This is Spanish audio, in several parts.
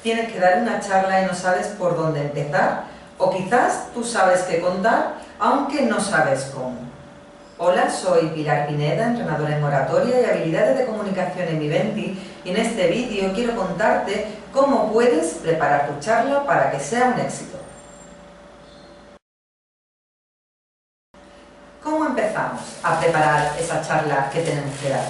tienes que dar una charla y no sabes por dónde empezar, o quizás tú sabes qué contar, aunque no sabes cómo. Hola, soy Pilar Pineda, entrenadora en oratoria y habilidades de comunicación en Viventi, y en este vídeo quiero contarte cómo puedes preparar tu charla para que sea un éxito. ¿Cómo empezamos a preparar esa charla que tenemos que dar?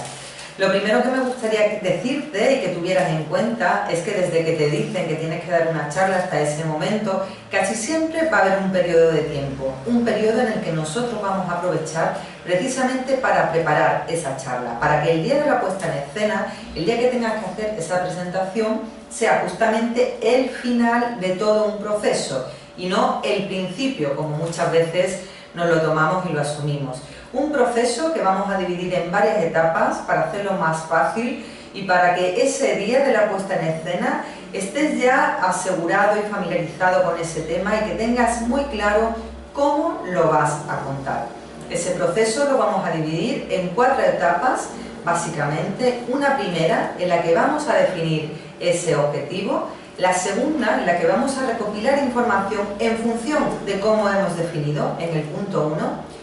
Lo primero que me gustaría decirte y que tuvieras en cuenta es que desde que te dicen que tienes que dar una charla hasta ese momento, casi siempre va a haber un periodo de tiempo, un periodo en el que nosotros vamos a aprovechar precisamente para preparar esa charla, para que el día de la puesta en escena, el día que tengas que hacer esa presentación, sea justamente el final de todo un proceso y no el principio, como muchas veces nos lo tomamos y lo asumimos. Un proceso que vamos a dividir en varias etapas para hacerlo más fácil y para que ese día de la puesta en escena estés ya asegurado y familiarizado con ese tema y que tengas muy claro cómo lo vas a contar. Ese proceso lo vamos a dividir en 4 etapas, básicamente. Una primera en la que vamos a definir ese objetivo, la segunda en la que vamos a recopilar información en función de cómo hemos definido en el punto 1.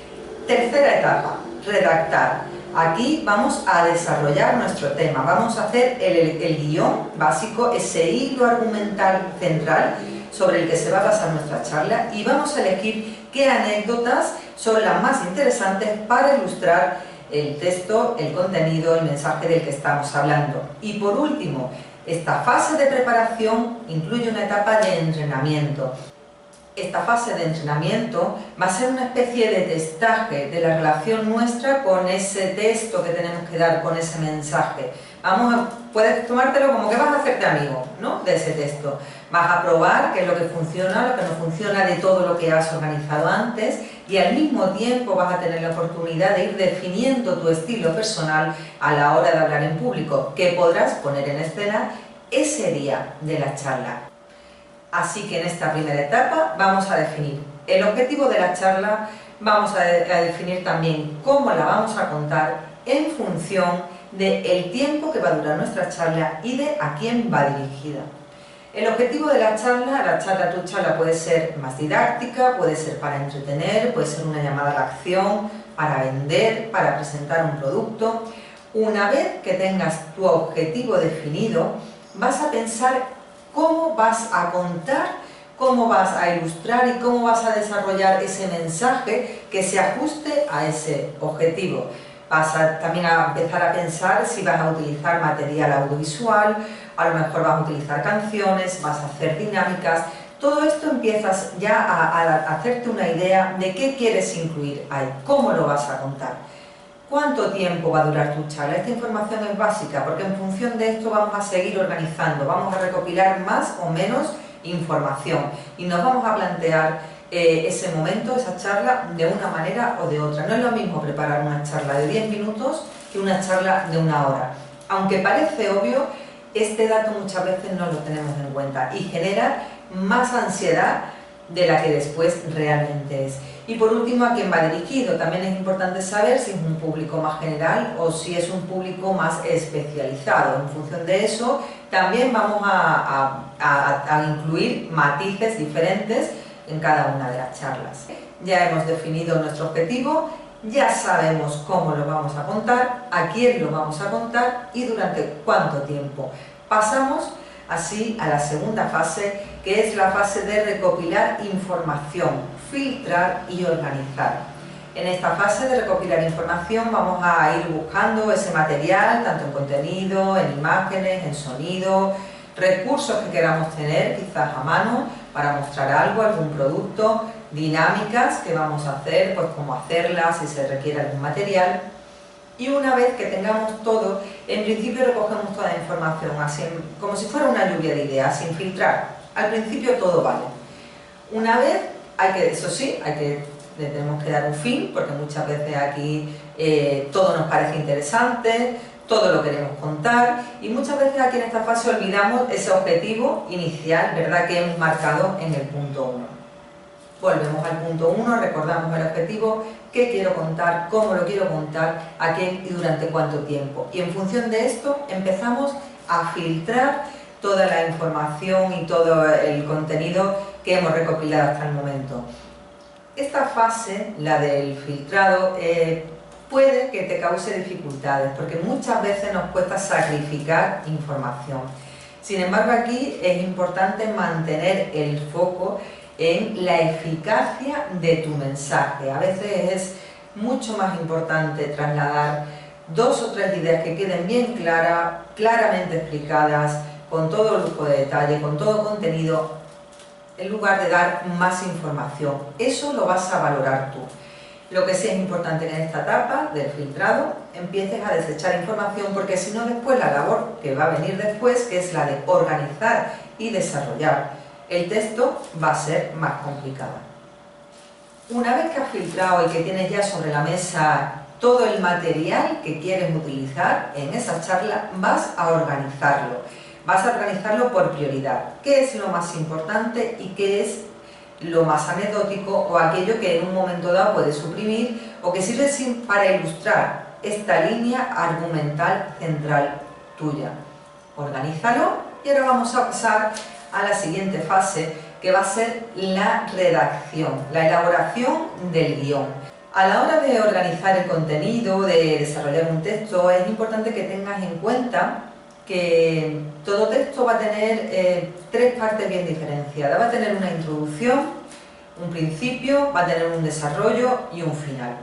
Tercera etapa, redactar. Aquí vamos a desarrollar nuestro tema, vamos a hacer el guión básico, ese hilo argumental central sobre el que se va a basar nuestra charla, y vamos a elegir qué anécdotas son las más interesantes para ilustrar el texto, el contenido, el mensaje del que estamos hablando. Y por último, esta fase de preparación incluye una etapa de entrenamiento. Esta fase de entrenamiento va a ser una especie de testaje de la relación nuestra con ese texto que tenemos que dar, con ese mensaje. Puedes tomártelo como que vas a hacerte amigo, ¿no?, de ese texto. Vas a probar qué es lo que funciona, lo que no funciona de todo lo que has organizado antes, y al mismo tiempo vas a tener la oportunidad de ir definiendo tu estilo personal a la hora de hablar en público, que podrás poner en escena ese día de la charla. Así que en esta primera etapa vamos a definir el objetivo de la charla, vamos a definir también cómo la vamos a contar en función del tiempo que va a durar nuestra charla y de a quién va dirigida. El objetivo de la charla, tu charla puede ser más didáctica, puede ser para entretener, puede ser una llamada a la acción, para vender, para presentar un producto. Una vez que tengas tu objetivo definido, vas a pensar cómo vas a contar, cómo vas a ilustrar y cómo vas a desarrollar ese mensaje que se ajuste a ese objetivo. Vas también a empezar a pensar si vas a utilizar material audiovisual, a lo mejor vas a utilizar canciones, vas a hacer dinámicas. Todo esto empiezas ya a hacerte una idea de qué quieres incluir ahí, cómo lo vas a contar. ¿Cuánto tiempo va a durar tu charla? Esta información es básica porque en función de esto vamos a seguir organizando, vamos a recopilar más o menos información y nos vamos a plantear ese momento, esa charla, de una manera o de otra. No es lo mismo preparar una charla de 10 minutos que una charla de 1 hora. Aunque parece obvio, este dato muchas veces no lo tenemos en cuenta y genera más ansiedad de la que después realmente es. Y por último, ¿a quién va dirigido? También es importante saber si es un público más general o si es un público más especializado. En función de eso, también vamos a incluir matices diferentes en cada una de las charlas. Ya hemos definido nuestro objetivo, ya sabemos cómo lo vamos a contar, a quién lo vamos a contar y durante cuánto tiempo. Pasamos así a la segunda fase, que es la fase de recopilar información, filtrar y organizar. En esta fase de recopilar información vamos a ir buscando ese material, tanto en contenido, en imágenes, en sonido, recursos que queramos tener quizás a mano para mostrar algo, algún producto, dinámicas que vamos a hacer, pues cómo hacerlas, si se requiere algún material. Y una vez que tengamos todo, en principio recogemos toda la información, así como si fuera una lluvia de ideas, sin filtrar. Al principio todo vale. Una vez, eso sí, le tenemos que dar un fin, porque muchas veces aquí todo nos parece interesante, todo lo queremos contar, y muchas veces aquí en esta fase olvidamos ese objetivo inicial, ¿verdad?, que hemos marcado en el punto 1. Volvemos al punto 1, recordamos el objetivo, qué quiero contar, cómo lo quiero contar, a quién y durante cuánto tiempo. Y en función de esto empezamos a filtrar toda la información y todo el contenido que hemos recopilado hasta el momento. Esta fase, la del filtrado, puede que te cause dificultades porque muchas veces nos cuesta sacrificar información. Sin embargo, aquí es importante mantener el foco en la eficacia de tu mensaje. A veces es mucho más importante trasladar 2 o 3 ideas que queden bien claras, claramente explicadas, con todo lujo de detalle, con todo contenido, en lugar de dar más información. Eso lo vas a valorar tú. Lo que sí es importante que en esta etapa del filtrado empieces a desechar información, porque si no, después la labor que va a venir después, que es la de organizar y desarrollar el texto, va a ser más complicada. Una vez que has filtrado y que tienes ya sobre la mesa todo el material que quieres utilizar en esa charla, vas a organizarlo. Vas a organizarlo por prioridad. ¿Qué es lo más importante y qué es lo más anecdótico o aquello que en un momento dado puedes suprimir o que sirve para ilustrar esta línea argumental central tuya? Organízalo y ahora vamos a pasar a la siguiente fase, que va a ser la redacción, la elaboración del guión. A la hora de organizar el contenido, de desarrollar un texto, es importante que tengas en cuenta que todo texto va a tener 3 partes bien diferenciadas. Va a tener una introducción, un principio, va a tener un desarrollo y un final.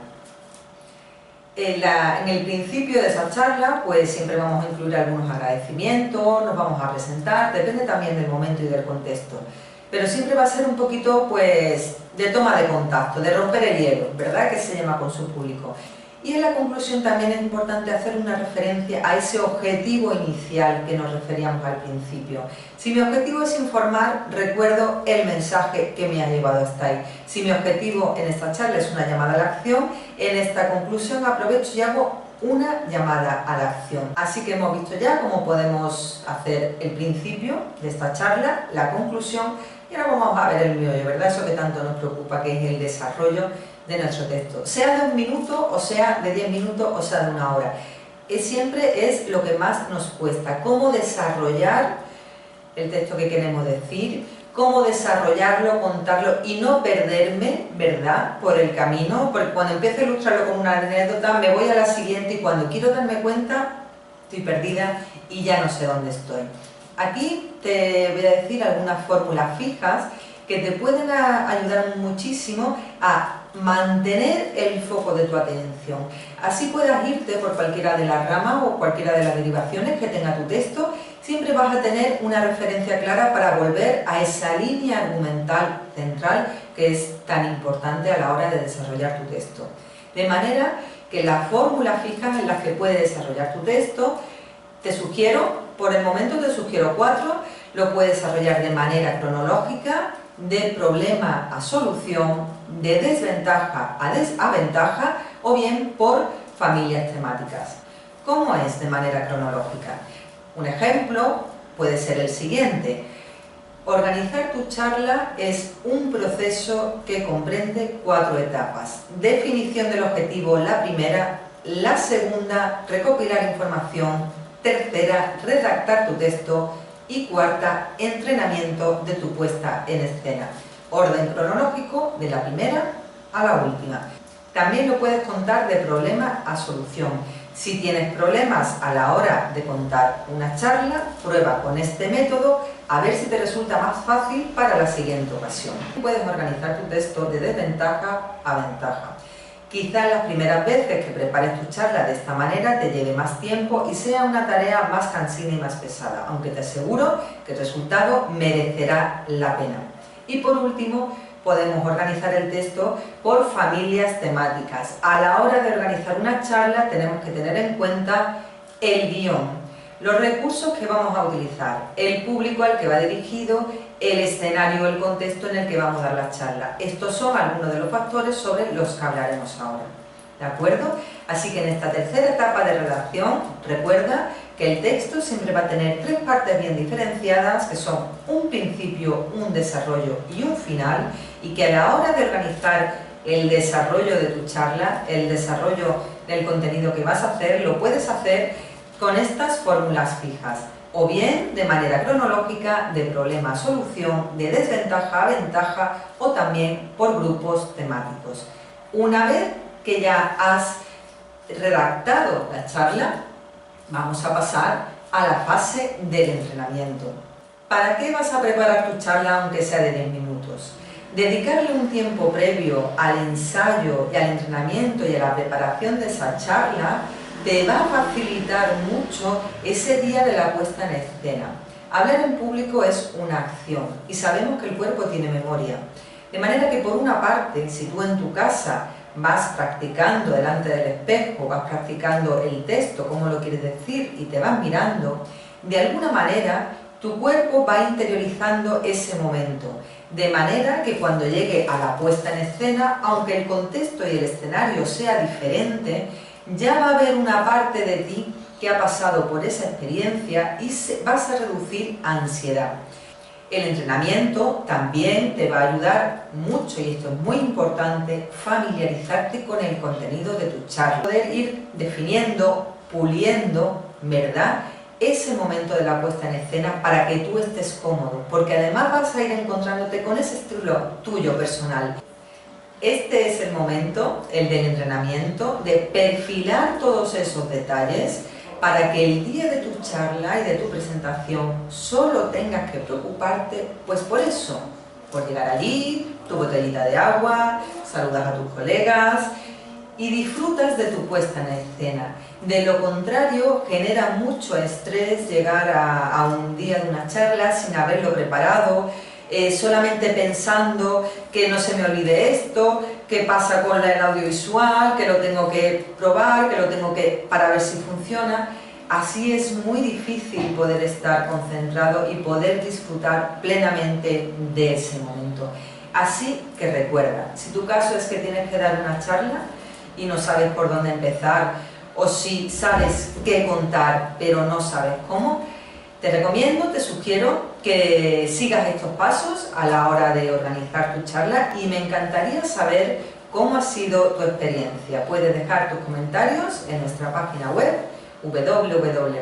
En el principio de esa charla, pues siempre vamos a incluir algunos agradecimientos, nos vamos a presentar, depende también del momento y del contexto. Pero siempre va a ser un poquito, pues, de toma de contacto, de romper el hielo, ¿verdad?, que se llama con su público. Y en la conclusión también es importante hacer una referencia a ese objetivo inicial que nos referíamos al principio. Si mi objetivo es informar, recuerdo el mensaje que me ha llevado hasta ahí. Si mi objetivo en esta charla es una llamada a la acción, en esta conclusión aprovecho y hago una llamada a la acción. Así que hemos visto ya cómo podemos hacer el principio de esta charla, la conclusión, y ahora vamos a ver el meollo, ¿verdad? Eso que tanto nos preocupa, que es el desarrollo de nuestro texto, sea de 1 minuto, o sea de 10 minutos, o sea de 1 hora. Siempre es lo que más nos cuesta, cómo desarrollar el texto que queremos decir, cómo desarrollarlo, contarlo y no perderme, ¿verdad?, por el camino, porque cuando empiezo a ilustrarlo con una anécdota me voy a la siguiente y cuando quiero darme cuenta estoy perdida y ya no sé dónde estoy. Aquí te voy a decir algunas fórmulas fijas que te pueden ayudar muchísimo a mantener el foco de tu atención. Así puedas irte por cualquiera de las ramas o cualquiera de las derivaciones que tenga tu texto, siempre vas a tener una referencia clara para volver a esa línea argumental central que es tan importante a la hora de desarrollar tu texto. De manera que las fórmulas fijas en las que puedes desarrollar tu texto, te sugiero, por el momento te sugiero 4, lo puedes desarrollar de manera cronológica, de problema a solución, de desventaja a ventaja o bien por familias temáticas. ¿Cómo es de manera cronológica? Un ejemplo puede ser el siguiente. Organizar tu charla es un proceso que comprende 4 etapas. Definición del objetivo, la primera. La segunda, recopilar información. Tercera, redactar tu texto. Y cuarta, entrenamiento de tu puesta en escena. Orden cronológico de la primera a la última. También lo puedes contar de problema a solución. Si tienes problemas a la hora de contar una charla, prueba con este método a ver si te resulta más fácil para la siguiente ocasión. Puedes organizar tu texto de desventaja a ventaja. Quizás las primeras veces que prepares tu charla de esta manera te lleve más tiempo y sea una tarea más cansina y más pesada, aunque te aseguro que el resultado merecerá la pena. Y por último, podemos organizar el texto por familias temáticas. A la hora de organizar una charla tenemos que tener en cuenta el guión, los recursos que vamos a utilizar, el público al que va dirigido, el escenario, el contexto en el que vamos a dar la charla. Estos son algunos de los factores sobre los que hablaremos ahora. ¿De acuerdo? Así que en esta tercera etapa de redacción, recuerda que el texto siempre va a tener 3 partes bien diferenciadas, que son un principio, un desarrollo y un final, y que a la hora de organizar el desarrollo de tu charla, el desarrollo del contenido que vas a hacer, lo puedes hacer con estas fórmulas fijas. o bien de manera cronológica, de problema a solución, de desventaja a ventaja o también por grupos temáticos. Una vez que ya has redactado la charla, vamos a pasar a la fase del entrenamiento. ¿Para qué vas a preparar tu charla aunque sea de 10 minutos? Dedicarle un tiempo previo al ensayo y al entrenamiento y a la preparación de esa charla te va a facilitar mucho ese día de la puesta en escena. Hablar en público es una acción y sabemos que el cuerpo tiene memoria. De manera que por una parte, si tú en tu casa vas practicando delante del espejo, vas practicando el texto, cómo lo quieres decir y te vas mirando, de alguna manera tu cuerpo va interiorizando ese momento, de manera que cuando llegue a la puesta en escena, aunque el contexto y el escenario sea diferente, ya va a haber una parte de ti que ha pasado por esa experiencia y vas a reducir ansiedad. El entrenamiento también te va a ayudar mucho, y esto es muy importante, familiarizarte con el contenido de tu charla. Poder ir definiendo, puliendo, ¿verdad?, ese momento de la puesta en escena para que tú estés cómodo, porque además vas a ir encontrándote con ese estilo tuyo personal. Este es el momento, el del entrenamiento, de perfilar todos esos detalles para que el día de tu charla y de tu presentación solo tengas que preocuparte pues por eso, por llegar allí, tu botellita de agua, saludas a tus colegas y disfrutas de tu puesta en escena. De lo contrario, genera mucho estrés llegar a un día de una charla sin haberlo preparado, solamente pensando que no se me olvide esto, qué pasa con el audiovisual, que lo tengo que probar, que lo tengo que para ver si funciona. Así es muy difícil poder estar concentrado y poder disfrutar plenamente de ese momento. Así que recuerda, si tu caso es que tienes que dar una charla y no sabes por dónde empezar, o si sabes qué contar pero no sabes cómo, te recomiendo, te sugiero que sigas estos pasos a la hora de organizar tu charla y me encantaría saber cómo ha sido tu experiencia. Puedes dejar tus comentarios en nuestra página web www.viventi.es.